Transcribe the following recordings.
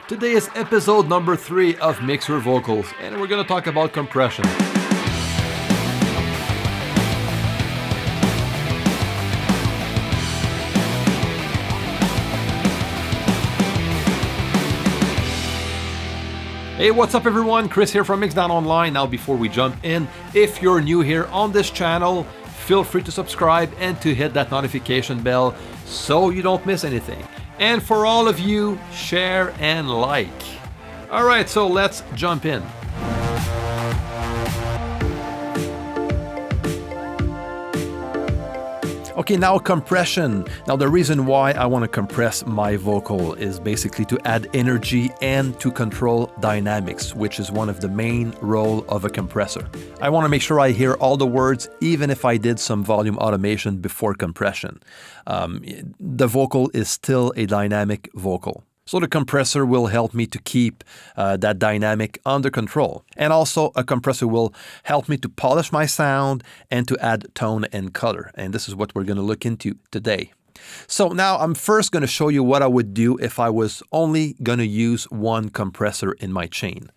Today is episode number 3 of Mixer Vocals, and we're going to talk about compression. Hey, what's up everyone? Chris here from MIXDOWN Online. Now before we jump in, if you're new here on this channel, feel free to subscribe and to hit that notification bell so you don't miss anything. And for all of you, share and like. Alright, so let's jump in. Okay, now compression. Now the reason why I want to compress my vocal is basically to add energy and to control dynamics, which is one of the main role of a compressor. I want to make sure I hear all the words, even if I did some volume automation before compression. The vocal is still a dynamic vocal. So the compressor will help me to keep that dynamic under control. And also a compressor will help me to polish my sound and to add tone and color. And this is what we're going to look into today. So now I'm first going to show you what I would do if I was only going to use one compressor in my chain.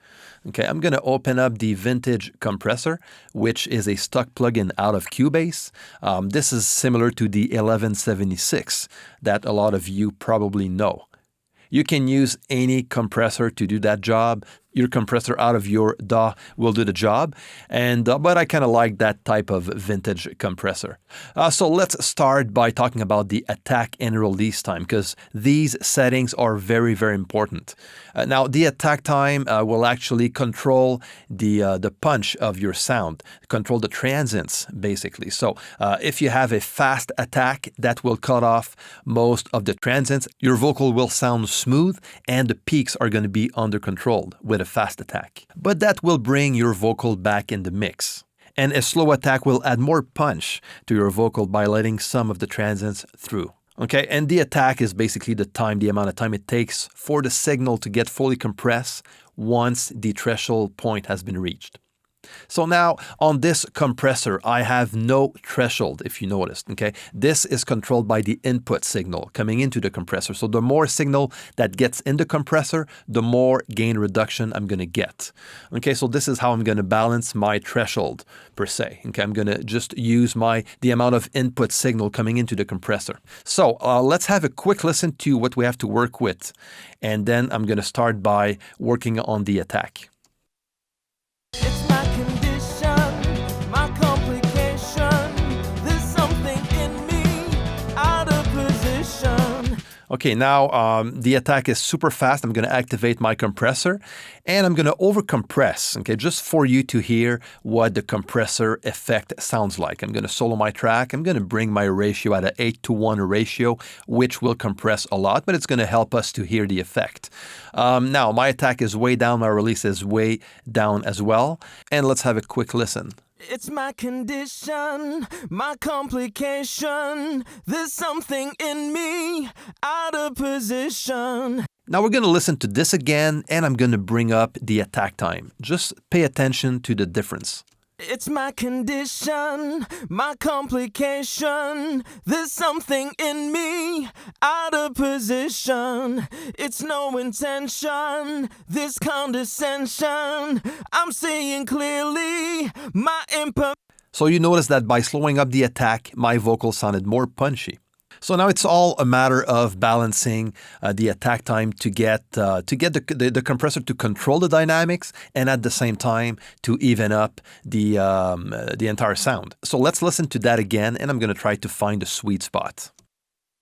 Okay, I'm going to open up the vintage compressor, which is a stock plugin out of CUBASE. This is similar to the 1176 that a lot of you probably know. You can use any compressor to do that job. Your compressor out of your DAW will do the job, but I kind of like that type of vintage compressor. So let's start by talking about the attack and release time, because these settings are very, very important. Now, the attack time will actually control the punch of your sound, control the transients, basically. So if you have a fast attack, that will cut off most of the transients. Your vocal will sound smooth, and the peaks are going to be under control with a fast attack. But that will bring your vocal back in the mix. And a slow attack will add more punch to your vocal by letting some of the transients through. Okay, and the attack is basically the amount of time it takes for the signal to get fully compressed once the threshold point has been reached. So now on this compressor, I have no threshold, if you noticed, okay? This is controlled by the input signal coming into the compressor. So the more signal that gets in the compressor, the more gain reduction I'm going to get. Okay, so this is how I'm going to balance my threshold per se. Okay, I'm going to just use the amount of input signal coming into the compressor. So let's have a quick listen to what we have to work with. And then I'm going to start by working on the attack. Okay, now the attack is super fast. I'm going to activate my compressor and I'm going to overcompress, okay, just for you to hear what the compressor effect sounds like. I'm going to solo my track. I'm going to bring my ratio at an 8:1 ratio, which will compress a lot, but it's going to help us to hear the effect. Now, my attack is way down. My release is way down as well. And let's have a quick listen. It's my condition, my complication. There's something in me out of position. Now we're going to listen to this again, and I'm going to bring up the attack time. Just pay attention to the difference. It's my condition, my complication. There's something in me out of position. It's no intention, this condescension. I'm seeing clearly my imperfection. So you notice that by slowing up the attack, my vocal sounded more punchy. So now it's all a matter of balancing the attack time to get the compressor to control the dynamics and at the same time to even up the entire sound. So let's listen to that again, and I'm going to try to find the sweet spot.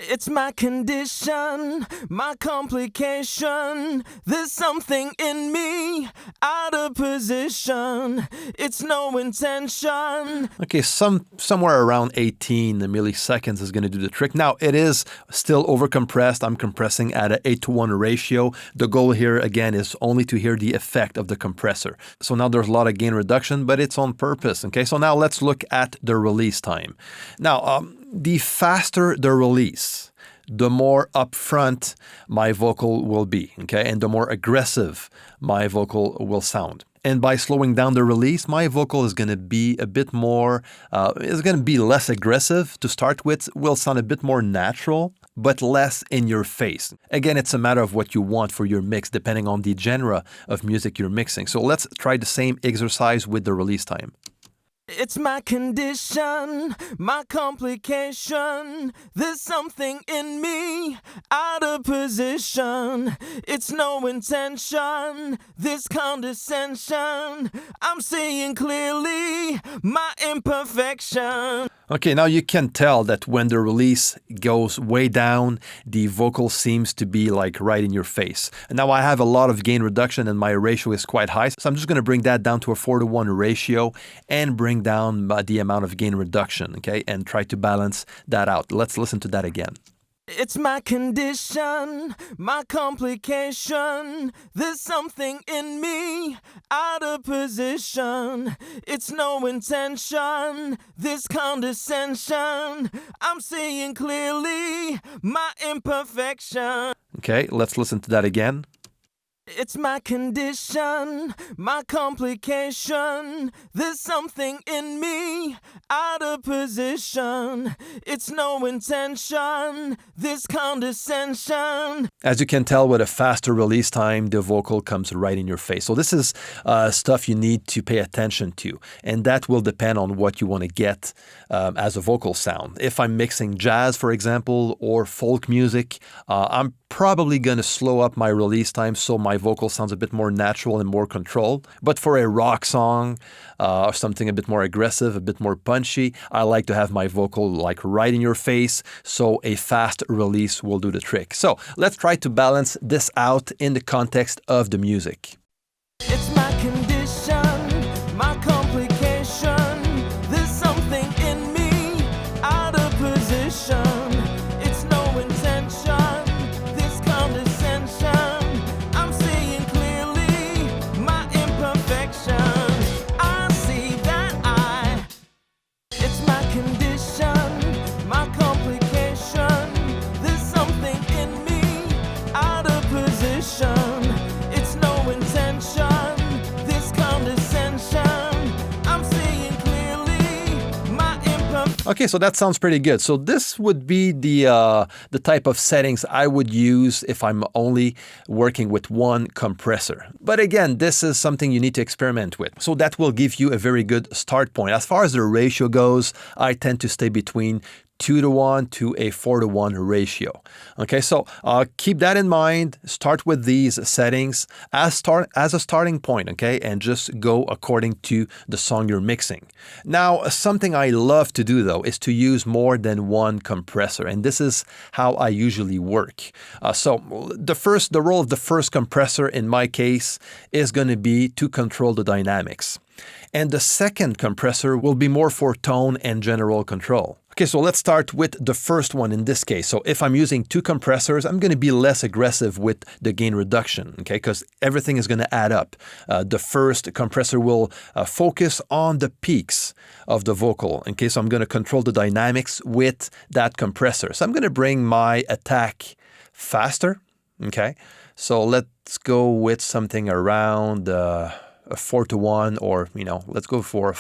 It's my condition, my complication. There's something in me out of position. It's no intention. Okay, somewhere around 18 milliseconds is going to do the trick. Now, it is still overcompressed. I'm compressing at an 8:1 ratio. The goal here, again, is only to hear the effect of the compressor. So now there's a lot of gain reduction, but it's on purpose. Okay, so now let's look at the release time. Now, the faster the release, the more upfront my vocal will be, okay? And the more aggressive my vocal will sound. And by slowing down the release, my vocal is going to be a bit more, is going to be less aggressive to start with, will sound a bit more natural. but less in your face. Again, it's a matter of what you want for your mix, depending on the genre of music you're mixing. So let's try the same exercise with the release time. It's my condition, my complication. There's something in me out of position. It's no intention, this condescension. I'm seeing clearly my imperfection. Okay, now you can tell that when the release goes way down, the vocal seems to be like right in your face. And now I have a lot of gain reduction and my ratio is quite high. So I'm just going to bring that down to a 4:1 ratio and bring down the amount of gain reduction, okay? And try to balance that out. Let's listen to that again. It's my condition, my complication. There's something in me out of position. It's no intention, this condescension. I'm seeing clearly my imperfection. Okay, let's listen to that again. It's my condition, my complication. There's something in me out of position. It's no intention, this condescension. As you can tell, with a faster release time, the vocal comes right in your face. So this is stuff you need to pay attention to, and that will depend on what you want to get as a vocal sound. If I'm mixing jazz, for example, or folk music, I'm probably going to slow up my release time so my vocal sounds a bit more natural and more controlled. But for a rock song or something a bit more aggressive, a bit more punchy, I like to have my vocal like right in your face, so a fast release will do the trick. So let's try to balance this out in the context of the music. It's my condition, my complication. There's something in me out of position. It's no intention, this condescension. I'm seeing clearly my imperfection. I see that it's my condition, my complication. There's something in me out of position. It's no intention, this condescension. I'm seeing clearly my imperfection. Okay, so that sounds pretty good. So this would be the type of settings I would use if I'm only working with one compressor. But again, this is something you need to experiment with. So that will give you a very good start point. As far as the ratio goes, I tend to stay between 2:1 to a 4:1 ratio. Okay, so keep that in mind. Start with these settings as a starting point, okay, and just go according to the song you're mixing. Now, something I love to do though is to use more than one compressor, and this is how I usually work. So the role of the first compressor in my case is going to be to control the dynamics. And the second compressor will be more for tone and general control. Okay, so let's start with the first one in this case. So if I'm using two compressors, I'm going to be less aggressive with the gain reduction, okay, because everything is going to add up. The first compressor will focus on the peaks of the vocal, okay, so I'm going to control the dynamics with that compressor. So I'm going to bring my attack faster, okay. So let's go with something around a 4:1, or, let's go for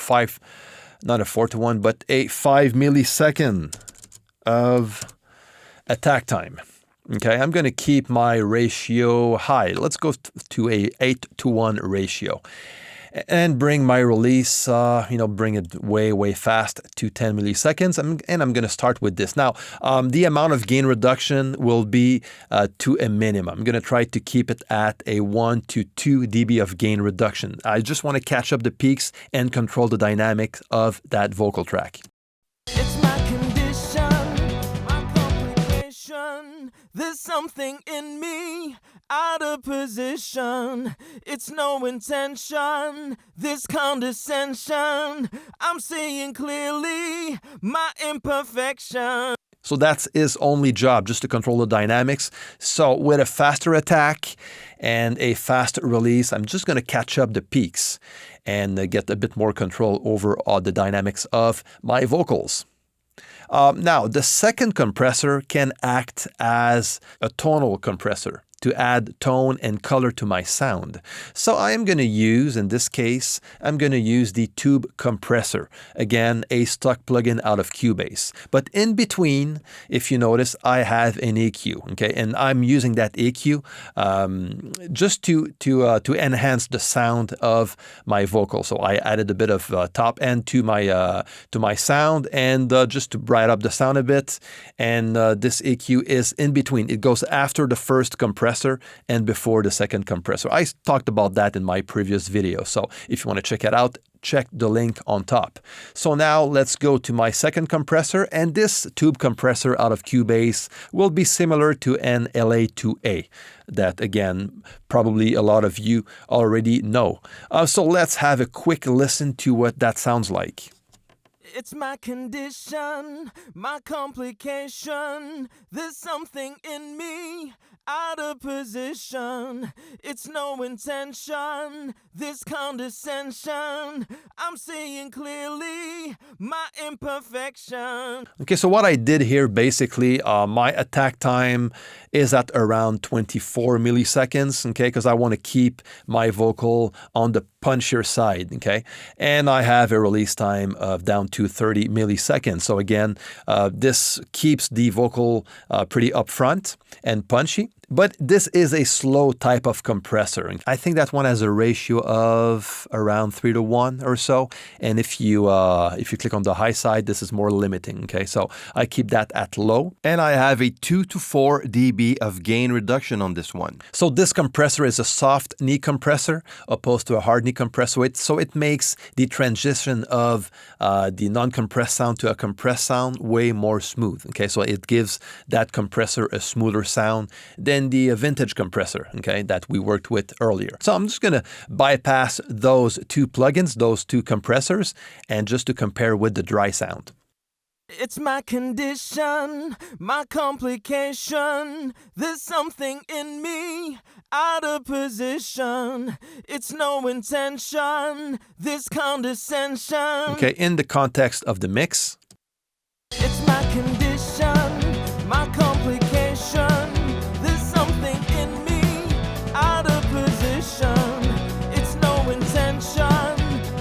not a 4:1, but a 5 millisecond of attack time. Okay, I'm going to keep my ratio high. Let's go to a 8:1 ratio. And bring my release, bring it way, way fast to 10 milliseconds. And I'm going to start with this. Now, the amount of gain reduction will be to a minimum. I'm going to try to keep it at a 1 to 2 dB of gain reduction. I just want to catch up the peaks and control the dynamics of that vocal track. It's my condition, my complication. There's something in me out of position. It's no intention, this condescension. I'm seeing clearly my imperfection. So that's his only job, just to control the dynamics. So with a faster attack and a fast release, I'm just going to catch up the peaks and get a bit more control over the dynamics of my vocals. Now, the second compressor can act as a tonal compressor. to add tone and color to my sound. So I am going to use, in this case, I'm going to use the Tube Compressor. Again, a stock plugin out of CUBASE. But in between, if you notice, I have an EQ, okay? And I'm using that EQ just to enhance the sound of my vocal. So I added a bit of top end to my sound, and just to brighten up the sound a bit. And this EQ is in between. It goes after the first compressor and before the second compressor. I talked about that in my previous video. So if you want to check it out, check the link on top. So now let's go to my second compressor, and this tube compressor out of CUBASE will be similar to an LA2A that, again, probably a lot of you already know. So let's have a quick listen to what that sounds like. It's my condition, my complication. There's something in me out of position. It's no intention, this condescension. I'm seeing clearly my imperfection. Okay, so what I did here, basically, my attack time is at around 24 milliseconds, okay, because I want to keep my vocal on the punchier side, okay? And I have a release time of down to 30 milliseconds. So again, this keeps the vocal pretty upfront and punchy. But this is a slow type of compressor. I think that one has a ratio of around 3:1 or so. And if you click on the high side, this is more limiting. Okay, so I keep that at low. And I have a 2 to 4 dB of gain reduction on this one. So this compressor is a soft knee compressor opposed to a hard knee compressor. So it makes the transition of the non-compressed sound to a compressed sound way more smooth. Okay, so it gives that compressor a smoother sound than the vintage compressor, okay, that we worked with earlier. So I'm just going to bypass those two plugins, those two compressors, and just to compare with the dry sound. It's my condition, my complication. There's something in me out of position. It's no intention, this condescension. Okay, in the context of the mix. It's my condition, my complication. There's something in me out of position. It's no intention,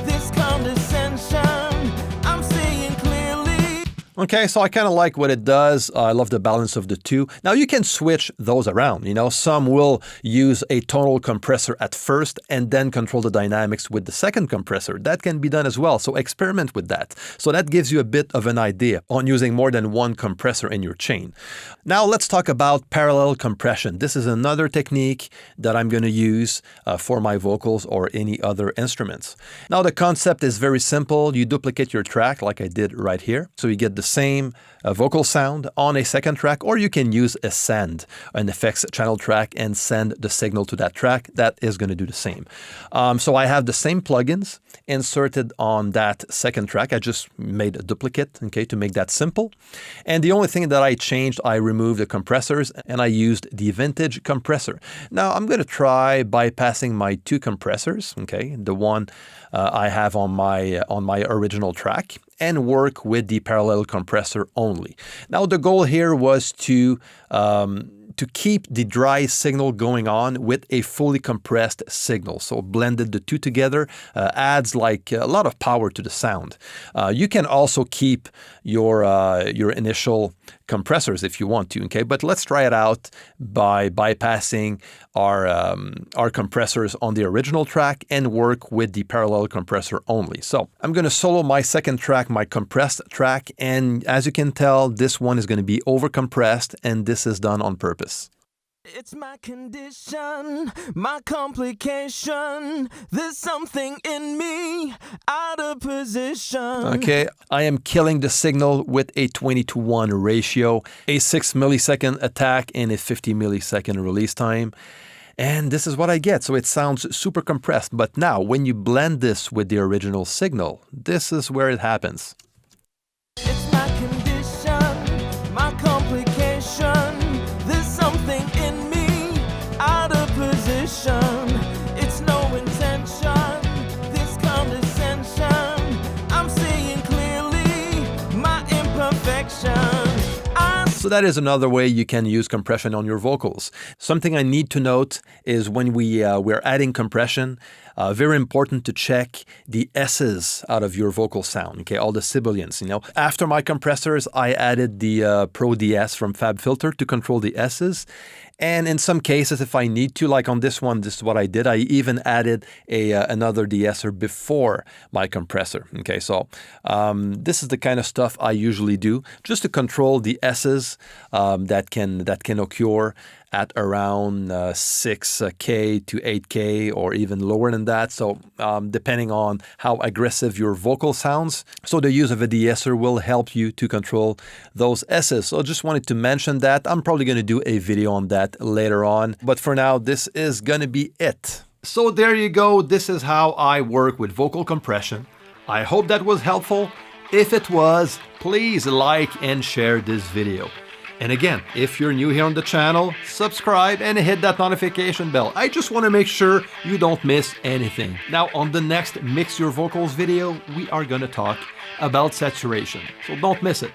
this condescension. I'm seeing clearly. Okay, so I kind of like what it does. I love the balance of the two. Now you can switch those around. You know, some will use a tonal compressor at first and then control the dynamics with the second compressor. That can be done as well. So experiment with that. So that gives you a bit of an idea on using more than one compressor in your chain. Now let's talk about parallel compression. This is another technique that I'm going to use for my vocals or any other instruments. Now the concept is very simple. You duplicate your track like I did right here. So you get the same vocal sound on a second track, or you can use a send, an effects channel track, and send the signal to that track. That is going to do the same. So I have the same plugins inserted on that second track. I just made a duplicate, okay, to make that simple. And the only thing that I changed, I removed the compressors and I used the vintage compressor. Now I'm going to try bypassing my two compressors, okay, the one I have on my original track, and work with the parallel compressor only. Now the goal here was to keep the dry signal going on with a fully compressed signal. So blended the two together adds like a lot of power to the sound. You can also keep your initial compressors if you want to, okay? But let's try it out by bypassing our compressors on the original track and work with the parallel compressor only. So I'm going to solo my second track, my compressed track, and as you can tell, this one is going to be overcompressed, and this is done on purpose. It's my condition, my complication. There's something in me out of position. Okay, I am killing the signal with a 20:1 ratio, a 6 millisecond attack, and a 50 millisecond release time. And this is what I get. So it sounds super compressed. But now, when you blend this with the original signal, this is where it happens. It's my condition, my complication. There's something in me out of position. It's no intention, this condescension. I'm seeing clearly my imperfection. So that is another way you can use compression on your vocals. Something I need to note is when we're adding compression, very important to check the S's out of your vocal sound, okay, all the sibilance, After my compressors, I added the Pro DS from FabFilter to control the S's. And in some cases, if I need to, like on this one, this is what I did. I even added another de-esser before my compressor. Okay, so this is the kind of stuff I usually do just to control the S's that can occur at around 6K to 8K or even lower than that. So depending on how aggressive your vocal sounds. So the use of a de-esser will help you to control those S's. So I just wanted to mention that. I'm probably going to do a video on that later on. But for now, this is going to be it. So there you go. This is how I work with vocal compression. I hope that was helpful. If it was, please like and share this video. And again, if you're new here on the channel, subscribe and hit that notification bell. I just want to make sure you don't miss anything. Now, on the next Mix Your Vocals video, we are going to talk about saturation. So don't miss it.